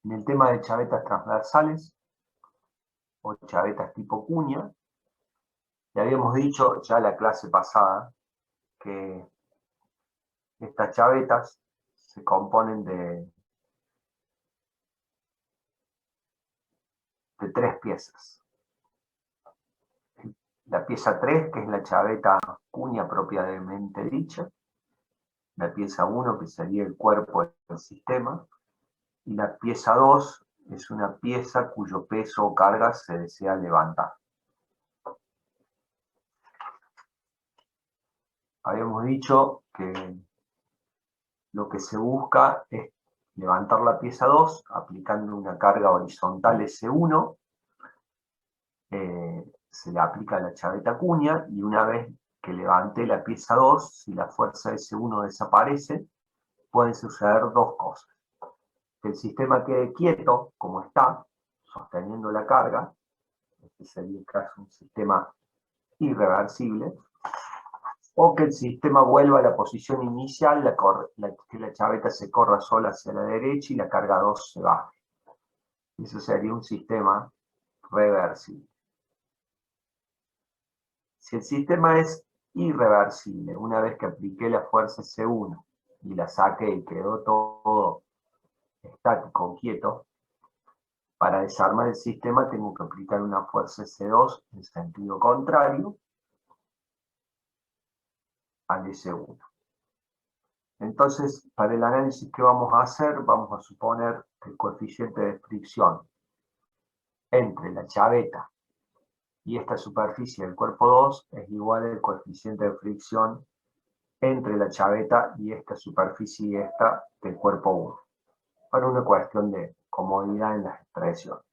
En el tema de chavetas transversales o chavetas tipo cuña, le habíamos dicho ya la clase pasada que estas chavetas se componen de 3 piezas. La pieza 3, que es la chaveta cuña propiamente dicha, la pieza 1, que sería el cuerpo del sistema, y la pieza 2 es una pieza cuyo peso o carga se desea levantar. Habíamos dicho que lo que se busca es levantar la pieza 2 aplicando una carga horizontal S1, se le aplica la chaveta cuña y una vez que levante la pieza 2, si la fuerza S1 desaparece, pueden suceder dos cosas. Que el sistema quede quieto, como está, sosteniendo la carga, este sería el caso de un sistema irreversible, o que el sistema vuelva a la posición inicial, que la chaveta se corra sola hacia la derecha y la carga 2 se baje. Eso sería un sistema reversible. Si el sistema es irreversible, una vez que apliqué la fuerza S1 y la saqué y quedó todo estático, quieto, para desarmar el sistema tengo que aplicar una fuerza S2 en sentido contrario al S1. Entonces, para el análisis que vamos a hacer, vamos a suponer que el coeficiente de fricción entre la chaveta y esta superficie del cuerpo 2 es igual al coeficiente de fricción entre la chaveta y esta superficie y esta del cuerpo 1, para una cuestión de comodidad en las expresiones.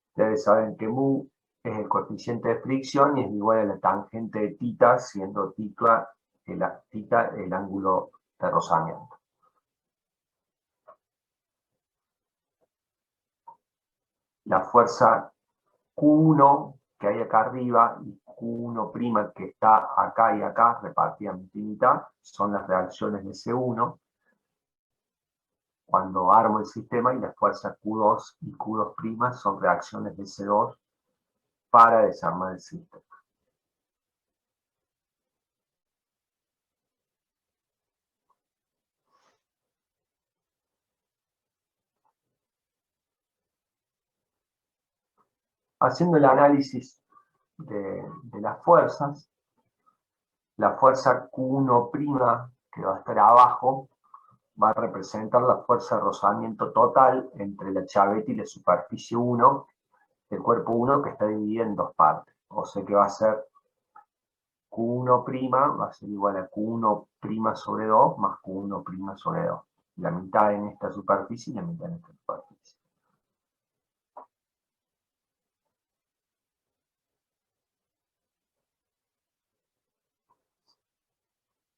Ustedes saben que mu es el coeficiente de fricción y es igual a la tangente de θ, siendo θ el ángulo de rozamiento. La fuerza Q1 que hay acá arriba y Q1' que está acá y acá, repartida mitad y mitad, son las reacciones de C1 cuando armo el sistema, y la fuerza Q2 y Q2' son reacciones de C2 para desarmar el sistema. Haciendo el análisis de las fuerzas, la fuerza Q1' que va a estar abajo va a representar la fuerza de rozamiento total entre la chaveta y la superficie 1 del cuerpo 1, que está dividida en dos partes. O sea que va a ser Q1' va a ser igual a Q1' sobre 2 más Q1' sobre 2. La mitad en esta superficie y la mitad en esta superficie.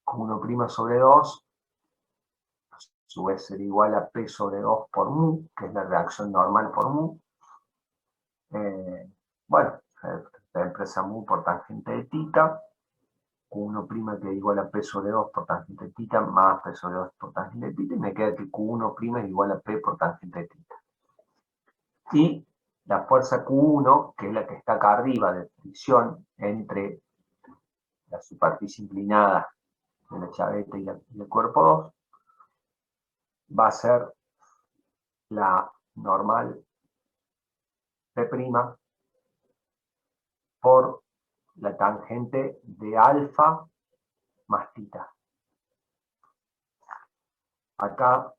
Q1' sobre 2 a su vez será igual a P sobre 2 por mu, que es la reacción normal por mu. Bueno, se expresa mu por tangente de θ, Q1' que es igual a P sobre 2 por tangente de θ más P sobre 2 por tangente de θ, y me queda que Q1' es igual a P por tangente de θ. Y la fuerza Q1, que es la que está acá arriba de fricción entre la superficie inclinada de la chaveta y el cuerpo 2, va a ser la normal P' por la tangente de alfa más θ. Acá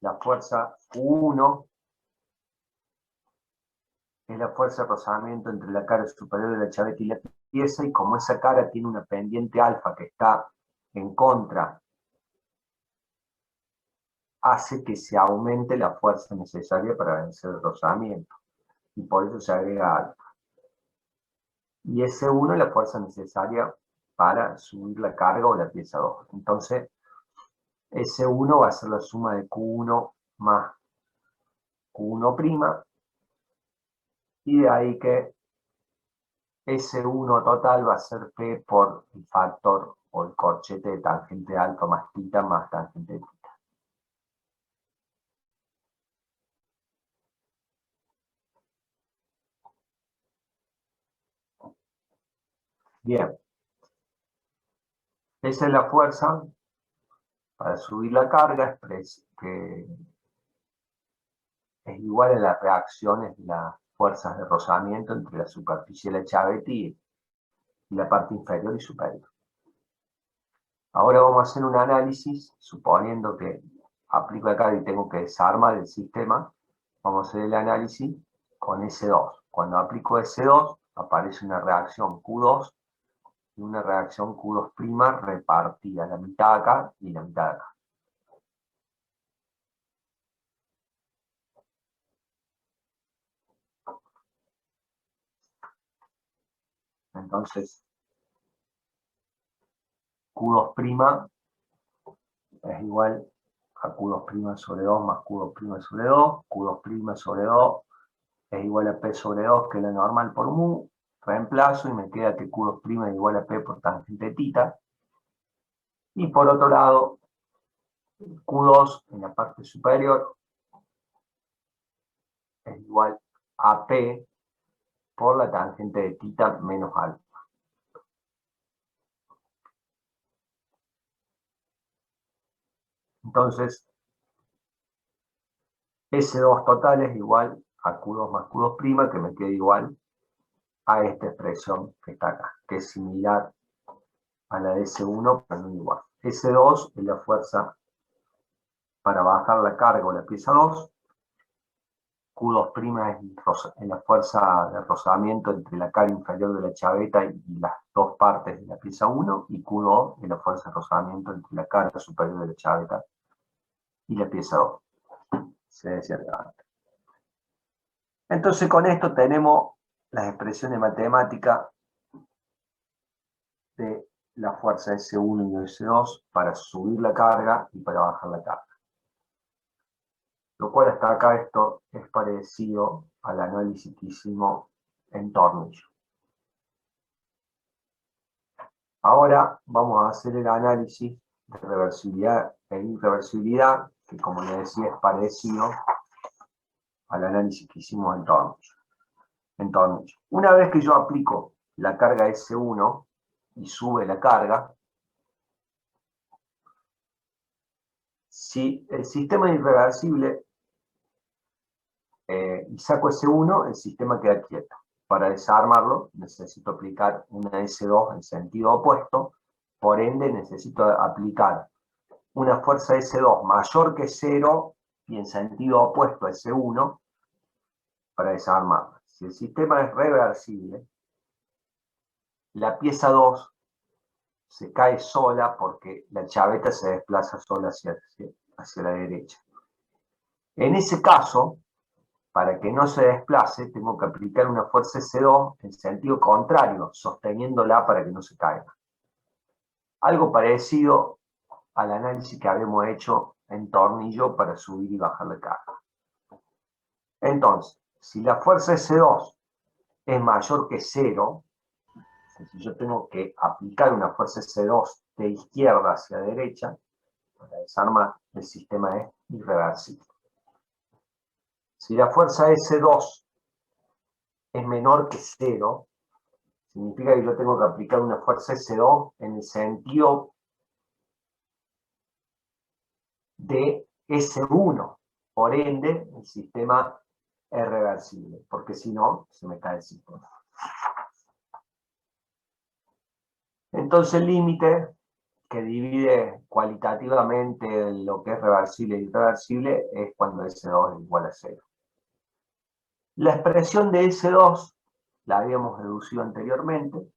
la fuerza Q1 es la fuerza de rozamiento entre la cara superior de la chaveta y la pieza, y como esa cara tiene una pendiente alfa que está en contra, hace que se aumente la fuerza necesaria para vencer el rozamiento, y por eso se agrega alfa. Y S1 es la fuerza necesaria para subir la carga o la pieza 2. Entonces, S1 va a ser la suma de Q1 más Q1', y de ahí que S1 total va a ser P por el factor o el corchete de tangente alfa más tita más tangente de tita. Bien, esa es la fuerza para subir la carga, que es igual a las reacciones de las fuerzas de rozamiento entre la superficie de la chaveta y la parte inferior y superior. Ahora vamos a hacer un análisis, suponiendo que aplico acá y tengo que desarmar el sistema. Vamos a hacer el análisis con S2. Cuando aplico S2, aparece una reacción Q2 y una reacción Q2' repartida, la mitad acá y la mitad acá. Entonces, Q2' es igual a Q2' sobre 2 más Q2' sobre 2. Q2' sobre 2 es igual a P sobre 2, que es la normal por mu. Reemplazo y me queda que Q2' es igual a P por tangente tita. Y por otro lado, Q2 en la parte superior es igual a P por la tangente de tita menos alfa. Entonces, S2 total es igual a Q2 más Q2', que me queda igual a esta expresión que está acá, que es similar a la de S1, pero no igual. S2 es la fuerza para bajar la carga o la pieza 2. Q2' es la fuerza de rozamiento entre la cara inferior de la chaveta y las dos partes de la pieza 1, y Q2 es la fuerza de rozamiento entre la cara superior de la chaveta y la pieza 2. Se decía antes. Entonces con esto tenemos las expresiones matemáticas de la fuerza S1 y S2 para subir la carga y para bajar la carga. Lo cual hasta acá esto es parecido al análisis que hicimos en tornillo. Ahora vamos a hacer el análisis de reversibilidad e irreversibilidad, que como les decía es parecido al análisis que hicimos en tornillo. Una vez que yo aplico la carga S1 y sube la carga, si el sistema es irreversible y saco S1, el sistema queda quieto. Para desarmarlo necesito aplicar una S2 en sentido opuesto, por ende necesito aplicar una fuerza S2 mayor que 0 y en sentido opuesto a S1 para desarmarla. Si el sistema es reversible, la pieza 2 se cae sola porque la chaveta se desplaza sola hacia la derecha. En ese caso, para que no se desplace, tengo que aplicar una fuerza S2 en sentido contrario, sosteniéndola para que no se caiga. Algo parecido al análisis que habíamos hecho en tornillo para subir y bajar la carga. Entonces, si la fuerza S2 es mayor que 0, si yo tengo que aplicar una fuerza S2 de izquierda hacia derecha, para desarmar, el sistema es irreversible. Si la fuerza S2 es menor que 0, significa que yo tengo que aplicar una fuerza S2 en el sentido de S1. Por ende, el sistema es reversible, porque si no, se me cae el sistema. Entonces el límite que divide cualitativamente lo que es reversible e irreversible es cuando S2 es igual a 0. La expresión de S2 la habíamos deducido anteriormente.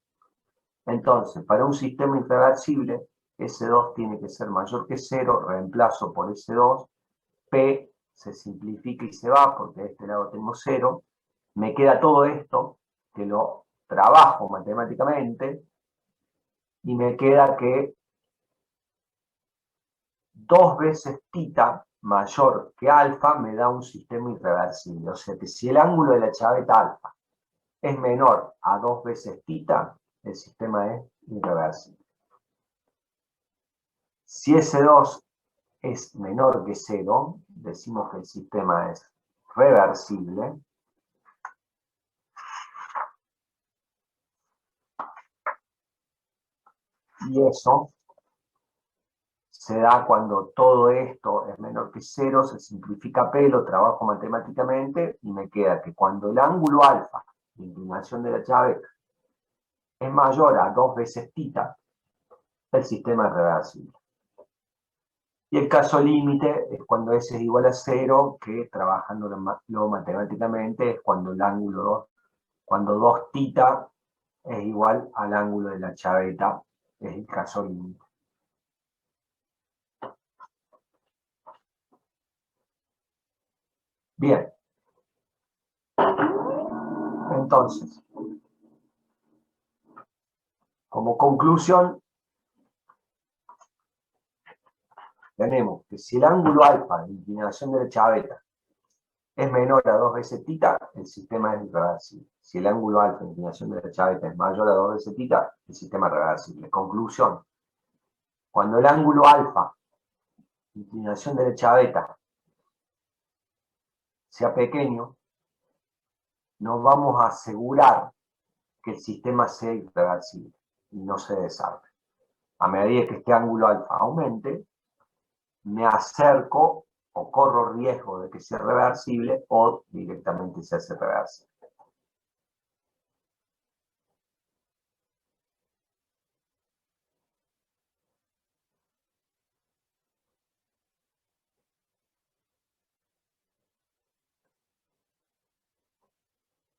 Entonces, para un sistema irreversible, S2 tiene que ser mayor que 0, reemplazo por S2, P se simplifica y se va, porque de este lado tengo 0, me queda todo esto, que lo trabajo matemáticamente, y me queda que 2 veces tita mayor que alfa me da un sistema irreversible. O sea que si el ángulo de la chaveta alfa es menor a 2 veces tita, el sistema es irreversible. Si S2 es menor que 0, decimos que el sistema es reversible. Y eso se da cuando todo esto es menor que 0, se simplifica P, lo trabajo matemáticamente y me queda que cuando el ángulo alfa, la inclinación de la chaveta, es mayor a 2 veces tita, el sistema es reversible. Y el caso límite es cuando S es igual a 0, que trabajándolo matemáticamente es cuando el ángulo 2, cuando 2 tita es igual al ángulo de la chaveta, es el caso límite. Bien. Entonces, como conclusión, tenemos que si el ángulo alfa de inclinación de la chaveta es menor a 2 veces tita, el sistema es irreversible. Si el ángulo alfa de inclinación de la chaveta es mayor a 2 veces tita, el sistema es reversible. Conclusión, cuando el ángulo alfa de inclinación de la chaveta sea pequeño, nos vamos a asegurar que el sistema sea irreversible y no se desarme. A medida que este ángulo alfa aumente, me acerco o corro riesgo de que sea reversible o directamente se hace reversible.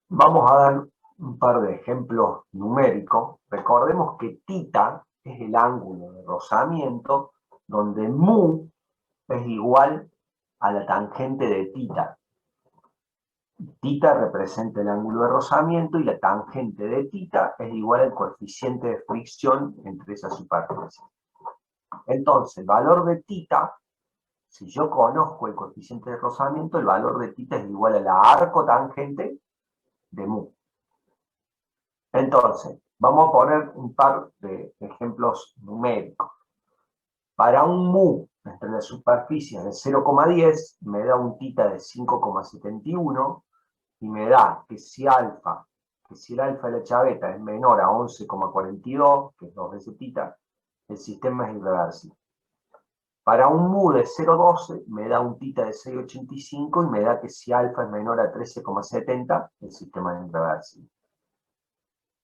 Vamos a dar un par de ejemplos numéricos. Recordemos que tita es el ángulo de rozamiento donde mu es igual a la tangente de tita. Tita representa el ángulo de rozamiento y la tangente de tita es igual al coeficiente de fricción entre esas superficies. Entonces, el valor de tita, si yo conozco el coeficiente de rozamiento, el valor de tita es igual a la arcotangente de mu. Entonces, vamos a poner un par de ejemplos numéricos. Para un mu entre las superficies de 0,10 me da un tita de 5,71 y me da que si el alfa de la chaveta es menor a 11,42, que es 2 veces tita, el sistema es irreversible. Para un mu de 0,12 me da un tita de 6,85 y me da que si alfa es menor a 13,70, el sistema es irreversible.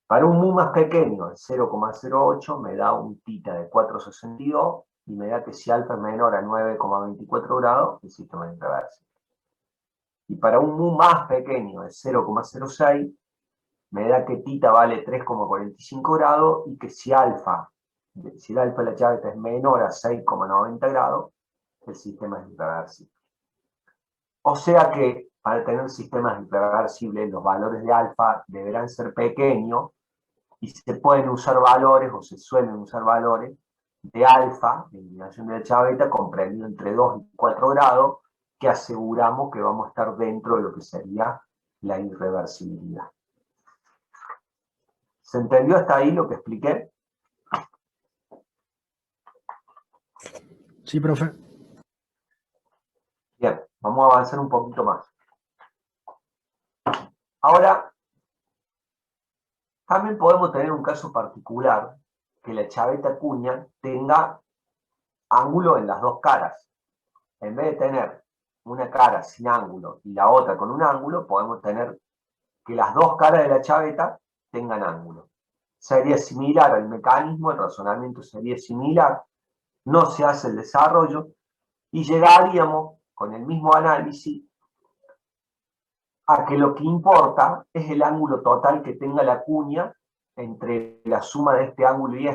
Para un mu más pequeño, el 0,08, me da un tita de 4,62 y me da que si alfa es menor a 9,24 grados, el sistema es irreversible. Y para un mu más pequeño, el 0,06, me da que tita vale 3,45 grados y que si el alfa de la chaveta es menor a 6,90 grados, el sistema es irreversible. O sea que para tener sistemas irreversibles, los valores de alfa deberán ser pequeños y se pueden usar valores, o se suelen usar valores, de alfa, de inclinación de la chaveta, comprendido entre 2 y 4 grados, que aseguramos que vamos a estar dentro de lo que sería la irreversibilidad. ¿Se entendió hasta ahí lo que expliqué? Sí, profe. Bien, vamos a avanzar un poquito más. Ahora, también podemos tener un caso particular que la chaveta cuña tenga ángulo en las dos caras. En vez de tener una cara sin ángulo y la otra con un ángulo, podemos tener que las dos caras de la chaveta tengan ángulo. Sería similar al mecanismo, el razonamiento sería similar, no se hace el desarrollo y llegaríamos con el mismo análisis a que lo que importa es el ángulo total que tenga la cuña entre la suma de este ángulo y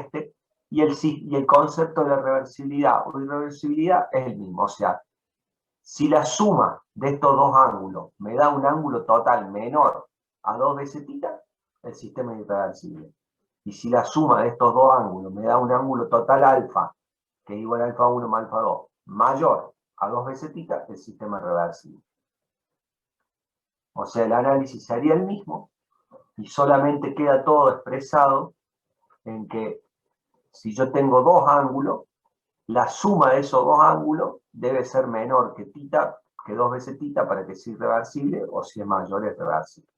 el concepto de reversibilidad o irreversibilidad es el mismo. O sea, si la suma de estos dos ángulos me da un ángulo total menor a 2 veces tita, el sistema es irreversible. Y si la suma de estos dos ángulos me da un ángulo total alfa, que es igual a alfa 1 más alfa 2, mayor a 2 veces tita, el sistema es reversible. O sea, el análisis sería el mismo, y solamente queda todo expresado en que si yo tengo dos ángulos, la suma de esos dos ángulos debe ser menor que tita, que 2 veces tita para que sea irreversible, o si es mayor es reversible.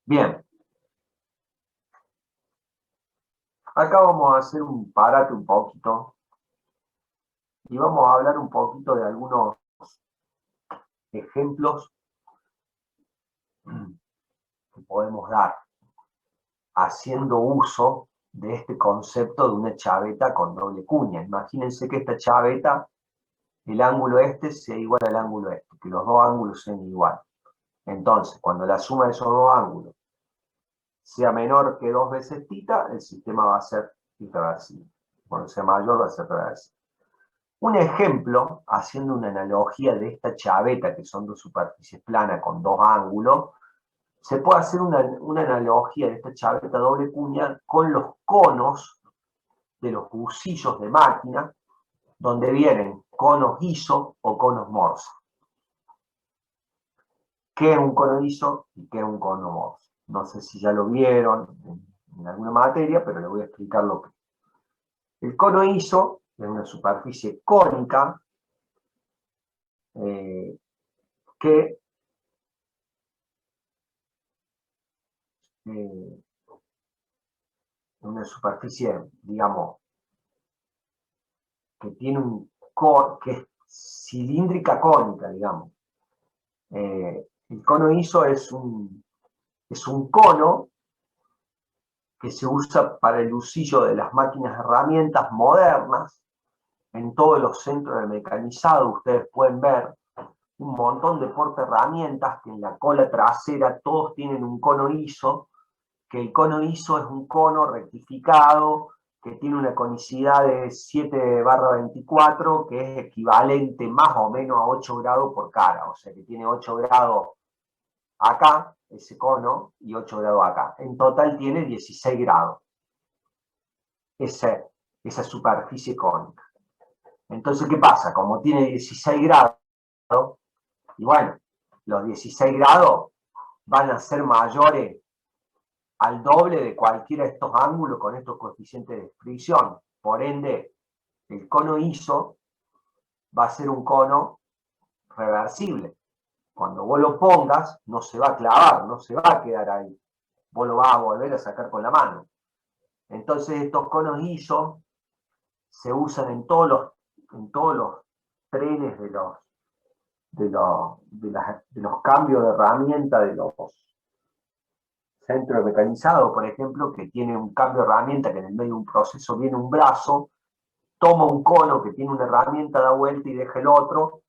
Bien, acá vamos a hacer un parate un poquito y vamos a hablar un poquito de algunos ejemplos que podemos dar haciendo uso de este concepto de una chaveta con doble cuña. Imagínense que esta chaveta, el ángulo este sea igual al ángulo este, que los dos ángulos sean iguales. Entonces, cuando la suma de esos dos ángulos sea menor que 2 veces tita, el sistema va a ser irreversible. Cuando sea mayor va a ser reversible. Un ejemplo, haciendo una analogía de esta chaveta, que son dos superficies planas con dos ángulos, se puede hacer una analogía de esta chaveta doble cuña con los conos de los busillos de máquina, donde vienen conos ISO o conos Morse. ¿Qué es un cono ISO y qué es un cono Morse? No sé si ya lo vieron en alguna materia, pero les voy a explicar lo que es. El cono ISO es una superficie cónica que una superficie, digamos, que tiene que es cilíndrica cónica, digamos. El cono ISO es un cono que se usa para el usillo de las máquinas herramientas modernas. En todos los centros de mecanizado ustedes pueden ver un montón de portaherramientas que en la cola trasera todos tienen un cono ISO, que el cono ISO es un cono rectificado que tiene una conicidad de 7/24, que es equivalente más o menos a 8 grados por cara, o sea que tiene 8 grados acá, ese cono, y 8 grados acá. En total tiene 16 grados esa superficie cónica. Entonces, ¿qué pasa? Como tiene 16 grados, y bueno, los 16 grados van a ser mayores al doble de cualquiera de estos ángulos con estos coeficientes de fricción. Por ende, el cono ISO va a ser un cono reversible. Cuando vos lo pongas, no se va a clavar, no se va a quedar ahí. Vos lo vas a volver a sacar con la mano. Entonces, estos conos ISO se usan en todos los trenes de los cambios de herramienta de los centros mecanizados, por ejemplo, que tiene un cambio de herramienta, que en el medio de un proceso viene un brazo, toma un cono que tiene una herramienta, da vuelta y deja el otro,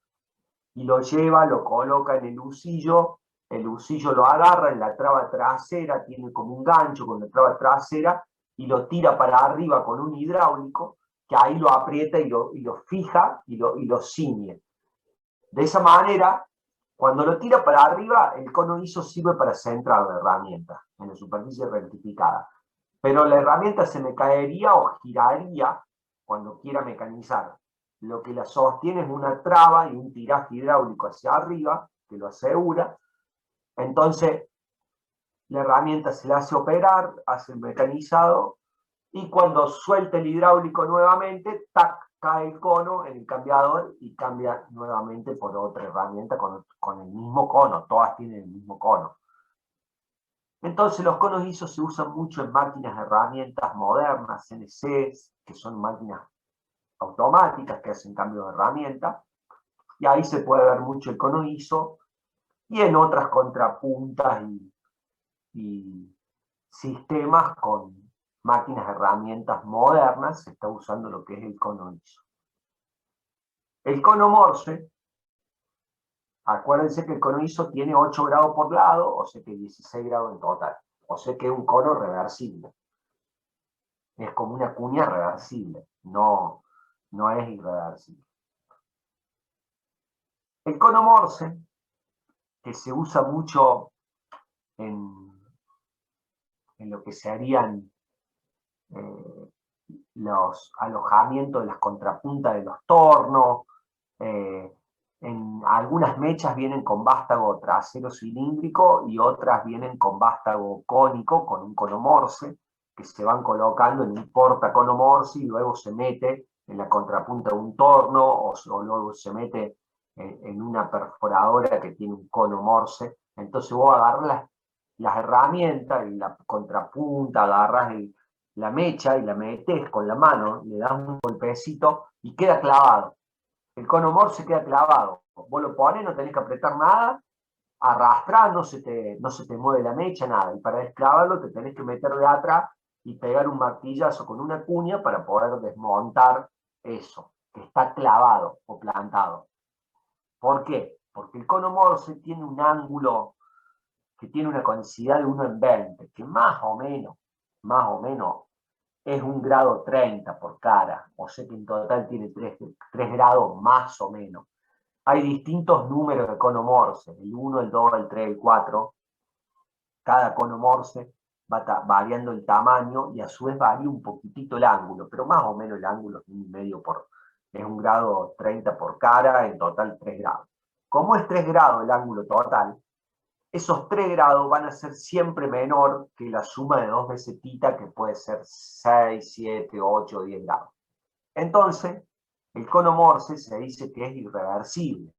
y lo lleva, lo coloca en el usillo lo agarra en la traba trasera, tiene como un gancho con la traba trasera, y lo tira para arriba con un hidráulico, que ahí lo aprieta y lo fija y lo ciñe. De esa manera, cuando lo tira para arriba, el cono ISO sirve para centrar la herramienta en la superficie rectificada. Pero la herramienta se me caería o giraría cuando quiera mecanizar. Lo que la sostiene es una traba y un tiraje hidráulico hacia arriba, que lo asegura. Entonces, la herramienta se la hace operar, hace el mecanizado, y cuando suelta el hidráulico nuevamente, tac, cae el cono en el cambiador y cambia nuevamente por otra herramienta con el mismo cono, todas tienen el mismo cono. Entonces los conos ISO se usan mucho en máquinas de herramientas modernas, CNCs, que son máquinas automáticas que hacen cambio de herramienta, y ahí se puede ver mucho el cono ISO, y en otras contrapuntas y sistemas con máquinas de herramientas modernas se está usando lo que es el cono ISO. El cono Morse, acuérdense que el cono ISO tiene 8 grados por lado, o sea que 16 grados en total, o sea que es un cono reversible. Es como una cuña reversible, no es irreversible. El cono Morse, que se usa mucho en lo que se harían los alojamientos de las contrapuntas de los tornos. En algunas mechas vienen con vástago trasero cilíndrico y otras vienen con vástago cónico, con un cono Morse, que se van colocando en un portacono Morse y luego se mete en la contrapunta de un torno o luego se mete en una perforadora que tiene un cono Morse. Entonces vos agarras las herramientas y la contrapunta, agarras la mecha y la metes con la mano, le das un golpecito y queda clavado. El cono Morse queda clavado. Vos lo pones, no tenés que apretar nada, arrastrar, no se te mueve la mecha, nada. Y para desclavarlo te tenés que meter de atrás y pegar un martillazo con una cuña para poder desmontar eso, que está clavado o plantado. ¿Por qué? Porque el cono Morse tiene un ángulo que tiene una conicidad de 1 en 20, que más o menos, es 1 grado 30 por cara, o sea que en total tiene 3 grados más o menos. Hay distintos números de cono Morse, el 1, el 2, el 3, el 4. Cada cono Morse va variando el tamaño y a su vez varía un poquitito el ángulo, pero más o menos el ángulo es 1,5 es 1 grado 30 por cara, en total 3 grados. Como es 3 grados el ángulo total, esos 3 grados van a ser siempre menor que la suma de 2 veces tita, que puede ser 6, 7, 8, 10 grados. Entonces, el cono Morse se dice que es irreversible.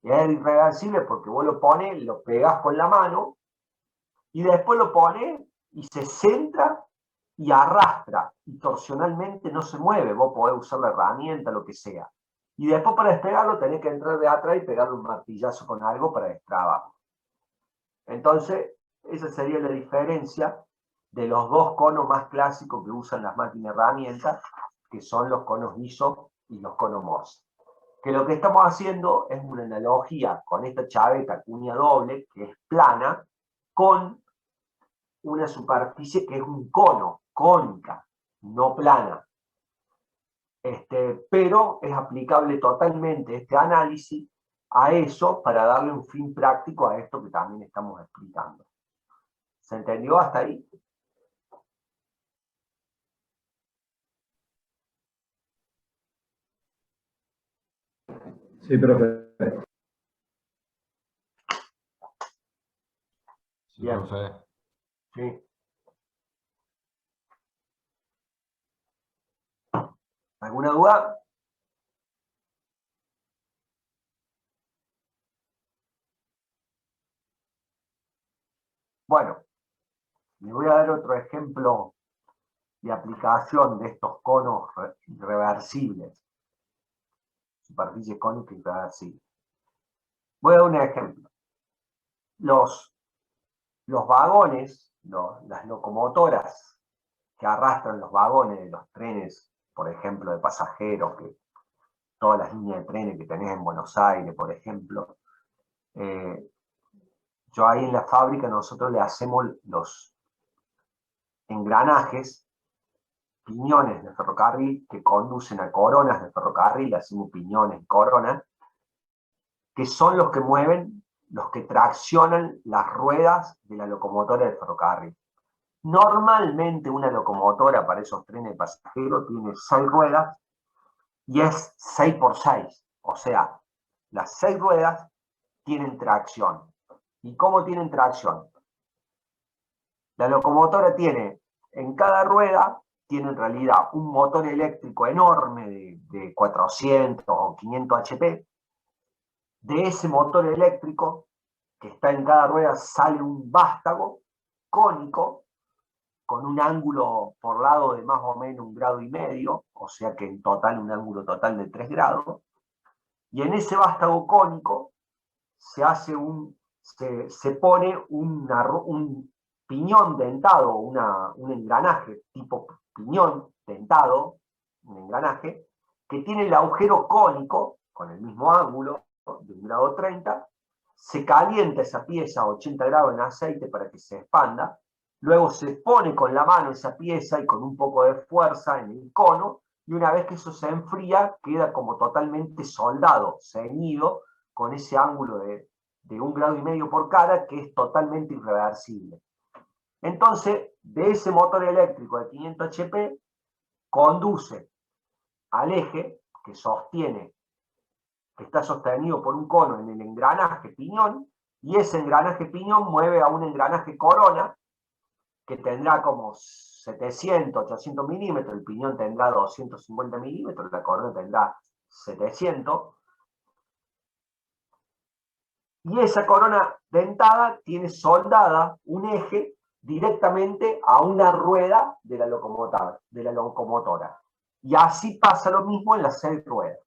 Y es irreversible porque vos lo pones, lo pegás con la mano, y después lo pones y se centra y arrastra, y torsionalmente no se mueve. Vos podés usar la herramienta, lo que sea. Y después para despegarlo tenés que entrar de atrás y pegarle un martillazo con algo para destrabarlo. Entonces, esa sería la diferencia de los dos conos más clásicos que usan las máquinas herramientas, que son los conos ISO y los conos Morse. Que lo que estamos haciendo es una analogía con esta chaveta cuña doble, que es plana, con una superficie que es un cono, cónica, no plana. Pero es aplicable totalmente este análisis a eso para darle un fin práctico a esto que también estamos explicando. ¿Se entendió hasta ahí? Sí, profe. Sí, Bien. profe. Sí. ¿Alguna duda? Bueno, les voy a dar otro ejemplo de aplicación de estos conos reversibles. Superficie cónica y reversible. Voy a dar un ejemplo. Los vagones, las locomotoras que arrastran los vagones de los trenes, por ejemplo, de pasajeros, que todas las líneas de trenes que tenés en Buenos Aires, por ejemplo, yo ahí en la fábrica nosotros le hacemos los engranajes, piñones de ferrocarril que conducen a coronas de ferrocarril, le hacemos piñones, coronas, que son los que mueven, los que traccionan las ruedas de la locomotora del ferrocarril. Normalmente una locomotora para esos trenes de pasajeros tiene 6 ruedas y es 6 por 6. O sea, las 6 ruedas tienen tracción. ¿Y cómo tienen tracción? La locomotora tiene, en cada rueda, tiene en realidad un motor eléctrico enorme de 400 o 500 HP. De ese motor eléctrico que está en cada rueda sale un vástago cónico con un ángulo por lado de más o menos 1,5 grados, o sea que en total un ángulo total de 3 grados, y en ese vástago cónico se pone un piñón dentado, un engranaje tipo piñón dentado, un engranaje, que tiene el agujero cónico, con el mismo ángulo, de 1,30 grados, se calienta esa pieza a 80 grados en aceite para que se expanda, luego se pone con la mano esa pieza y con un poco de fuerza en el cono, y una vez que eso se enfría, queda como totalmente soldado, ceñido, con ese ángulo de 1,5 grados por cara, que es totalmente irreversible. Entonces, de ese motor eléctrico de 500 HP, conduce al eje que sostiene, que está sostenido por un cono en el engranaje piñón, y ese engranaje piñón mueve a un engranaje corona, que tendrá como 700, 800 milímetros, el piñón tendrá 250 milímetros, la corona tendrá 700, y esa corona dentada tiene soldada un eje directamente a una rueda de la locomotora. Y así pasa lo mismo en las 6 ruedas.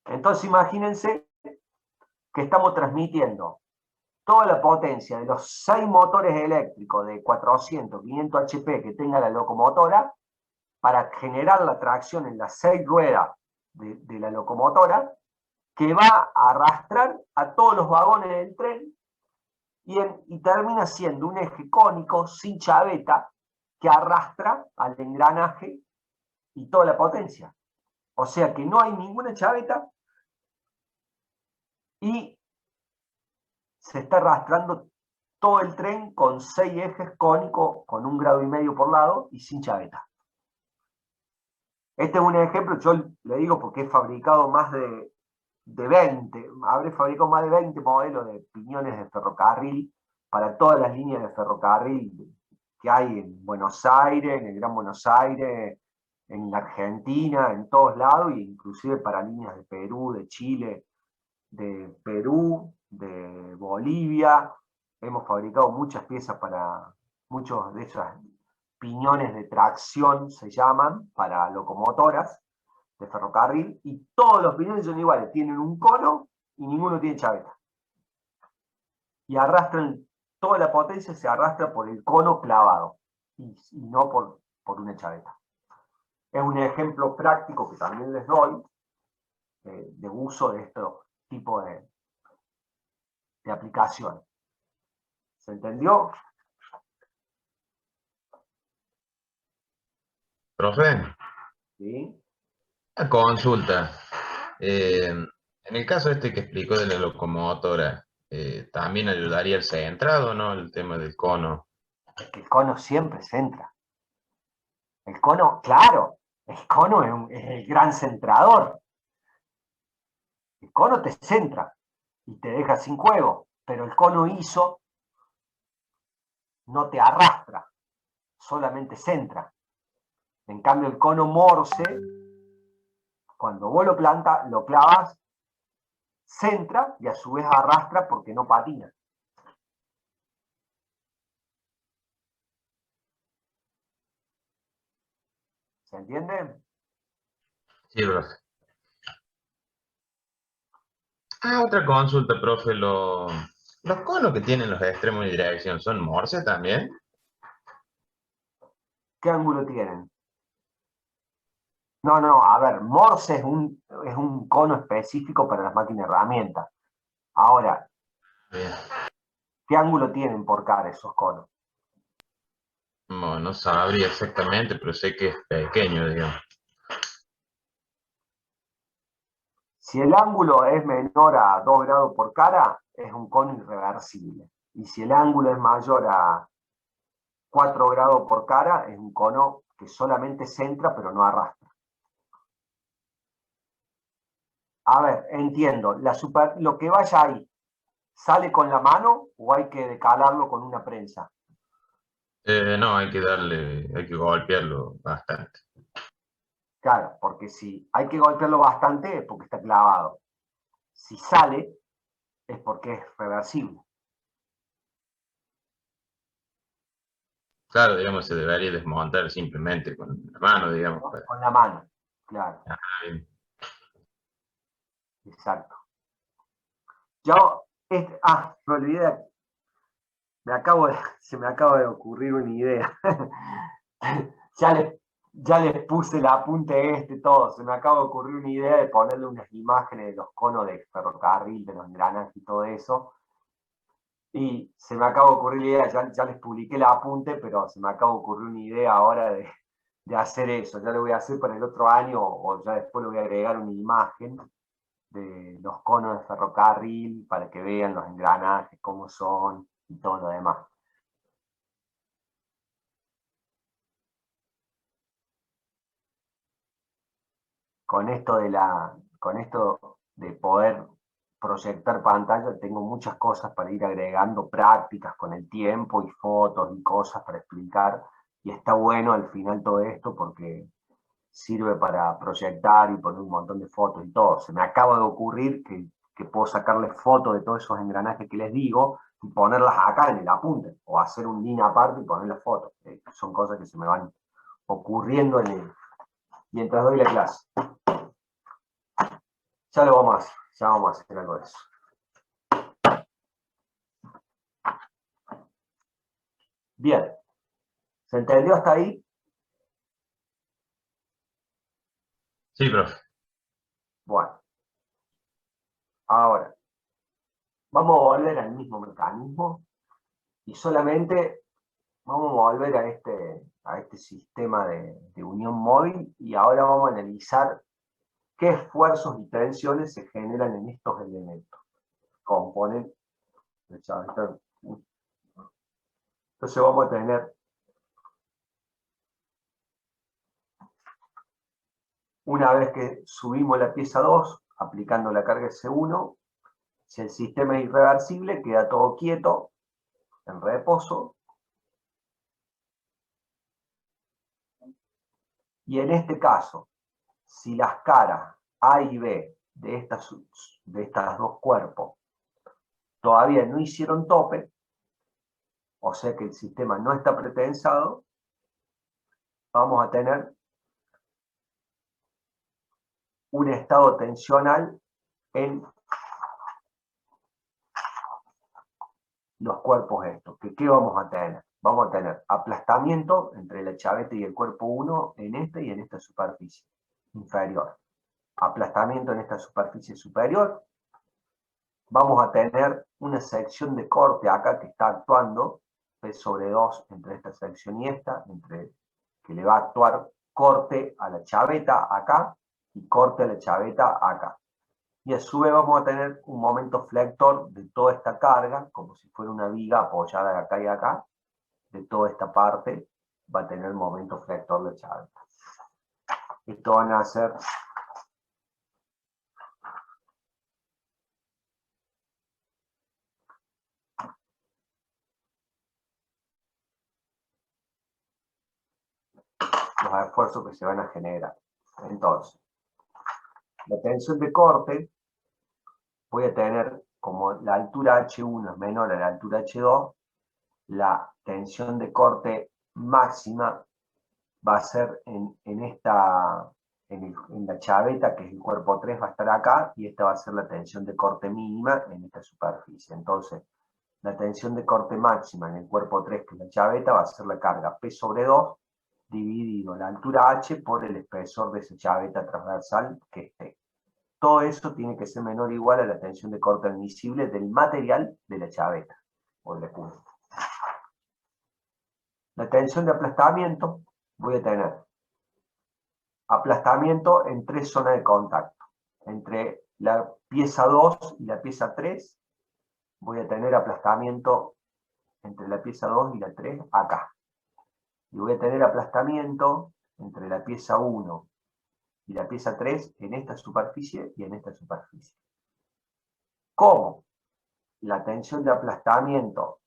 Entonces imagínense que estamos transmitiendo toda la potencia de los 6 motores eléctricos de 400, 500 HP que tenga la locomotora para generar la tracción en las 6 ruedas de la locomotora, que va a arrastrar a todos los vagones del tren y termina siendo un eje cónico sin chaveta que arrastra al engranaje y toda la potencia. O sea que no hay ninguna chaveta y se está arrastrando todo el tren con 6 ejes cónicos con 1,5 grados por lado y sin chaveta. Este es un ejemplo, yo le digo porque he fabricado más de 20, habré fabricado más de 20 modelos de piñones de ferrocarril para todas las líneas de ferrocarril que hay en Buenos Aires, en el Gran Buenos Aires, en la Argentina, en todos lados, e inclusive para líneas de Perú, de Chile, de Perú, de Bolivia. Hemos fabricado muchas piezas para muchos de esos piñones de tracción, se llaman, para locomotoras de ferrocarril, y todos los piñones son iguales, tienen un cono y ninguno tiene chaveta. Y arrastran, toda la potencia se arrastra por el cono clavado, y no por una chaveta. Es un ejemplo práctico que también les doy de uso de estos tipos de aplicación. ¿Se entendió? Profe, ¿Sí? una consulta. En el caso este que explicó de la locomotora, ¿también ayudaría el centrado, no? El tema del cono. Es que el cono siempre centra. El cono, claro, el cono es el gran centrador. El cono te centra y te deja sin juego, pero el cono ISO no te arrastra, solamente centra. En cambio, el cono Morse, cuando vos lo plantas, lo clavas, centra y a su vez arrastra porque no patina. ¿Se entiende? Sí, profe. Otra consulta, profe. Los conos que tienen los extremos de dirección, ¿son Morse también? ¿Qué ángulo tienen? No, no, a ver, Morse es un cono específico para las máquinas herramientas. Ahora, Bien. ¿qué ángulo tienen por cara esos conos? No, no sabría exactamente, pero sé que es pequeño, digamos. Si el ángulo es menor a 2 grados por cara, es un cono irreversible. Y si el ángulo es mayor a 4 grados por cara, es un cono que solamente centra pero no arrastra. A ver, entiendo, lo que vaya ahí, ¿sale con la mano o hay que decalarlo con una prensa? No, hay que golpearlo bastante. Claro, porque si hay que golpearlo bastante es porque está clavado. Si sale es porque es reversible. Claro, digamos, se debería desmontar simplemente con la mano, digamos. ¿No? Con la mano, claro, Bien. exacto. Yo, me olvidé, se me acaba de ocurrir una idea. ya les puse el apunte todo, se me acaba de ocurrir una idea de ponerle unas imágenes de los conos de ferrocarril, de los engranajes y todo eso. Y se me acaba de ocurrir la idea, ya les publiqué el apunte, pero se me acaba de ocurrir una idea ahora de hacer eso. Ya lo voy a hacer para el otro año o ya después le voy a agregar una imagen de los conos de ferrocarril para que vean los engranajes, cómo son y todo lo demás. con esto de poder proyectar pantalla, tengo muchas cosas para ir agregando prácticas con el tiempo y fotos y cosas para explicar, y está bueno al final todo esto porque sirve para proyectar y poner un montón de fotos y todo. Se me acaba de ocurrir que puedo sacarle fotos de todos esos engranajes que les digo y ponerlas acá en el apunte, o hacer un link aparte y poner las fotos. Son cosas que se me van ocurriendo mientras doy la clase. Ya vamos a hacer algo de eso. Bien, ¿se entendió hasta ahí? Sí, profe. Bueno, ahora, vamos a volver al mismo mecanismo y solamente vamos a volver a este sistema de unión móvil y ahora vamos a analizar qué esfuerzos y tensiones se generan en estos elementos. Componen. Entonces vamos a tener una vez que subimos la pieza 2, aplicando la carga S1, si el sistema es irreversible, queda todo quieto, en reposo. Y en este caso, si las caras A y B de estas dos cuerpos todavía no hicieron tope, o sea que el sistema no está pretensado, vamos a tener un estado tensional en los cuerpos estos. ¿Qué vamos a tener? Vamos a tener aplastamiento entre la chaveta y el cuerpo 1 en esta y en esta superficie inferior. Aplastamiento en esta superficie superior. Vamos a tener una sección de corte acá que está actuando, P sobre 2 entre esta sección y esta, que le va a actuar corte a la chaveta acá y corte a la chaveta acá. Y a su vez vamos a tener un momento flector de toda esta carga, como si fuera una viga apoyada de acá y acá, de toda esta parte va a tener momento flector de chaveta. Esto van a ser los esfuerzos que se van a generar. Entonces, la tensión de corte, voy a tener como la altura H1 es menor a la altura H2, la tensión de corte máxima va a ser en la chaveta, que es el cuerpo 3, va a estar acá, y esta va a ser la tensión de corte mínima en esta superficie. Entonces, la tensión de corte máxima en el cuerpo 3, que es la chaveta, va a ser la carga P sobre 2, dividido la altura H por el espesor de esa chaveta transversal, que es T. Todo eso tiene que ser menor o igual a la tensión de corte admisible del material de la chaveta, o del punto. La tensión de aplastamiento, voy a tener aplastamiento en 3 zonas de contacto. Entre la pieza 2 y la pieza 3, voy a tener aplastamiento entre la pieza 2 y la 3 acá. Y voy a tener aplastamiento entre la pieza 1 y la pieza 3 en esta superficie y en esta superficie. ¿Cómo? La tensión de aplastamiento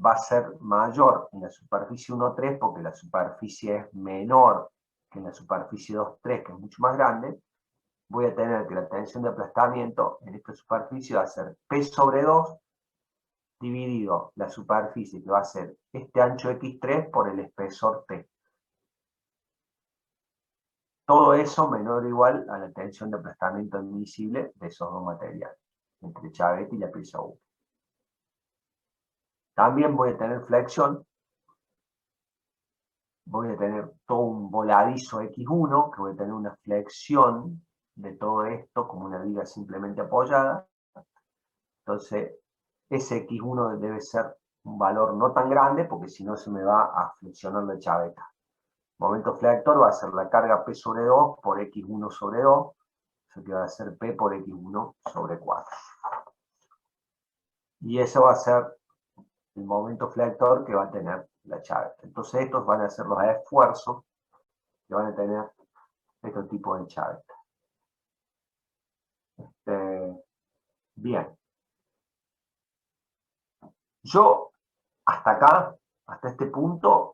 va a ser mayor en la superficie 1,3 porque la superficie es menor que en la superficie 2,3, que es mucho más grande. Voy a tener que la tensión de aplastamiento en esta superficie va a ser P sobre 2 dividido la superficie, que va a ser este ancho X3 por el espesor T. Todo eso menor o igual a la tensión de aplastamiento admisible de esos dos materiales, entre chaveta y la pieza 1. También voy a tener flexión, voy a tener todo un voladizo X1, que voy a tener una flexión de todo esto como una viga simplemente apoyada. Entonces, ese X1 debe ser un valor no tan grande, porque si no se me va a flexionar la chaveta. Momento flector va a ser la carga P sobre 2 por X1 sobre 2, o sea que va a ser P por X1 sobre 4. Y eso va a ser el momento flector que va a tener la chaveta. Entonces estos van a ser los esfuerzos que van a tener estos tipos de chaveta. Bien. Yo, hasta acá, hasta este punto,